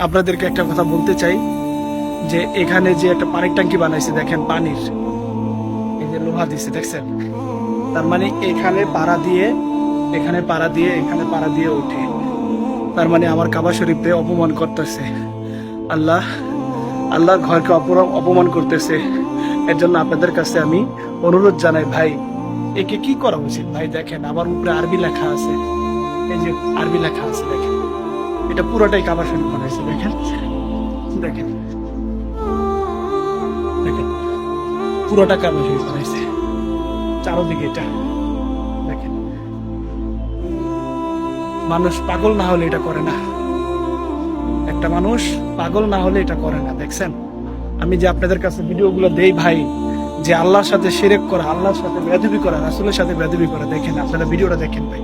আপনাদেরকে একটা কথা বলতে চাই যে এখানে যে একটা পানির ট্যাঙ্কি বানাইছে দেখেন, পানির এই যে লোহা দিছে দেখছেন, তার মানে এখানে পাড়া দিয়ে এখানে পাড়া দিয়ে এখানে পাড়া দিয়ে ওঠে। তার মানে আমার কাবা শরীফে অপমান করতেছে আল্লাহ, আল্লাহর ঘরকে অপমান করতেছে। এর জন্য আপনাদের কাছে আমি অনুরোধ জানাই, ভাই একে কি করা উচিত? ভাই দেখেন আমার উপরে আরবি লেখা আছে, এই যে আরবি লেখা আছে দেখেন, এটা পুরোটাই কাবা শরীফ বানাইছে দেখেন, দেখেন দেখেন পুরোটা কাবা শরীফ বানাইছে চারোদিকে এটা দেখেন। মানুষ পাগল না হলে এটা করে না, একটা মানুষ পাগল না হলে এটা করে না। দেখছেন আমি যে আপনাদের কাছে ভিডিওগুলো দেই ভাই, যে আল্লাহর সাথে শিরক করা, আল্লাহর সাথে বেয়াদবি করা, রাসূলের সাথে বেয়াদবি করা, দেখেন আপনারা ভিডিওটা দেখেন ভাই।